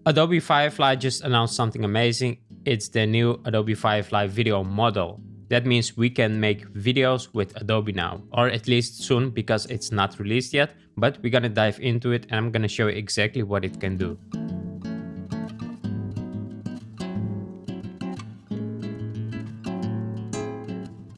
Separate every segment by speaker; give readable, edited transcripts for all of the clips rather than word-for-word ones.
Speaker 1: Adobe Firefly just announced something amazing. It's the new Adobe Firefly Video Model. That means we can make videos with Adobe now, or at least soon because it's not released yet, but we're gonna dive into it and I'm gonna show you exactly what it can do.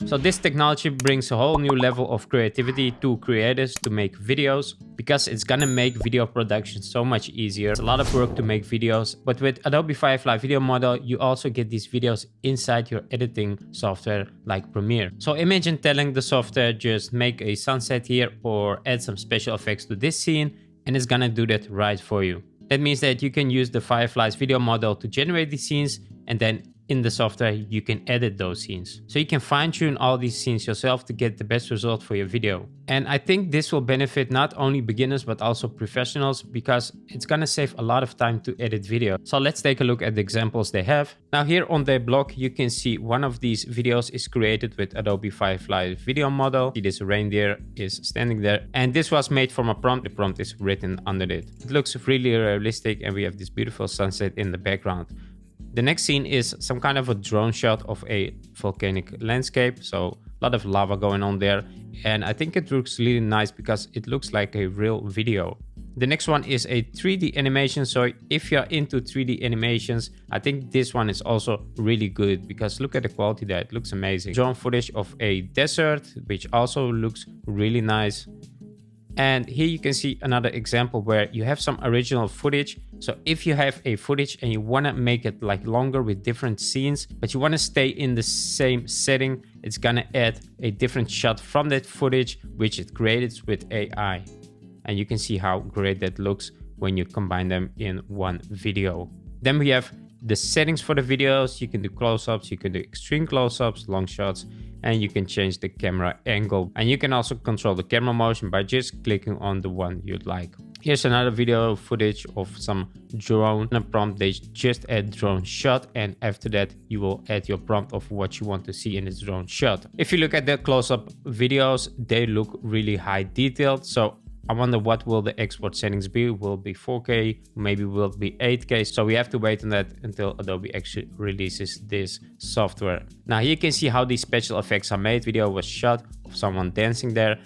Speaker 1: So this technology brings a whole new level of creativity to creators to make videos, because it's gonna make video production so much easier. It's a lot of work to make videos, but with Adobe Firefly Video Model, you also get these videos inside your editing software like Premiere. So imagine telling the software, just make a sunset here or add some special effects to this scene, and it's gonna do that right for you. That means that you can use the Firefly's video model to generate these scenes, and then in the software you can edit those scenes. So you can fine-tune all these scenes yourself to get the best result for your video. And I think this will benefit not only beginners but also professionals, because it's gonna save a lot of time to edit video. So let's take a look at the examples they have. Now here on their blog you can see one of these videos is created with Adobe Firefly Video Model. See, this reindeer is standing there, and this was made from a prompt. The prompt is written under it. It looks really realistic, and we have this beautiful sunset in the background. The next scene is some kind of a drone shot of a volcanic landscape. So a lot of lava going on there. And I think it looks really nice because it looks like a real video. The next one is a 3D animation. So if you're into 3D animations, I think this one is also really good, because look at the quality there. It looks amazing. Drone footage of a desert, which also looks really nice. And here you can see another example where you have some original footage. So if you have a footage and you want to make it like longer with different scenes, but you want to stay in the same setting, it's gonna add a different shot from that footage, which it created with AI. And you can see how great that looks when you combine them in one video. Then we have the settings for the videos. You can do close-ups, you can do extreme close-ups, long shots, and you can change the camera angle. And you can also control the camera motion by just clicking on the one you'd like. Here's another video footage of some drone. In a prompt, they just add drone shot, and after that you will add your prompt of what you want to see in this drone shot. If you look at the close-up videos, they look really high detailed. So I wonder what will the export settings be. Will it be 4K? Maybe will it be 8K? So we have to wait on that until Adobe actually releases this software. Now here you can see how these special effects are made. Video was shot of someone dancing there,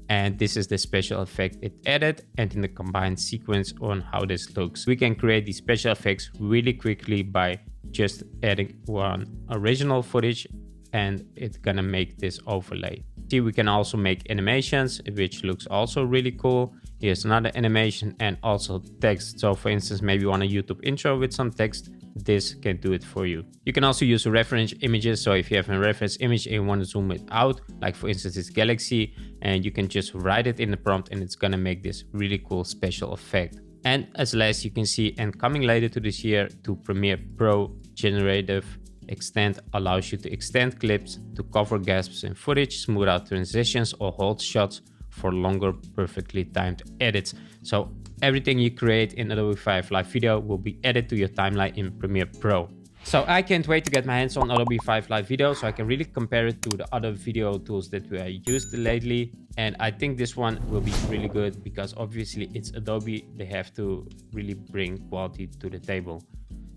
Speaker 1: and this is the special effect it added, and in the combined sequence on how this looks. We can create these special effects really quickly by just adding one original footage, and it's gonna make this overlay. See, we can also make animations, which looks also really cool. Here's another animation, and also text. So for instance, maybe you want a YouTube intro with some text, this can do it for you. You can also use reference images. So if you have a reference image and you want to zoom it out, like for instance this galaxy, and you can just write it in the prompt and it's gonna make this really cool special effect. And as last you can see, and coming later to this year to Premiere Pro, Generative Extend allows you to extend clips to cover gaps in footage, smooth out transitions, or hold shots for longer perfectly timed edits. So everything you create in Adobe Firefly Video will be added to your timeline in Premiere Pro. So I can't wait to get my hands on Adobe Firefly Video so I can really compare it to the other video tools that we used lately. And I think this one will be really good, because obviously it's Adobe. They have to really bring quality to the table.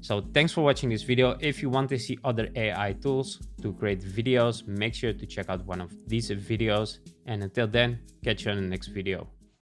Speaker 1: So thanks for watching this video. If you want to see other AI tools to create videos, make sure to check out one of these videos. And until then, catch you on the next video.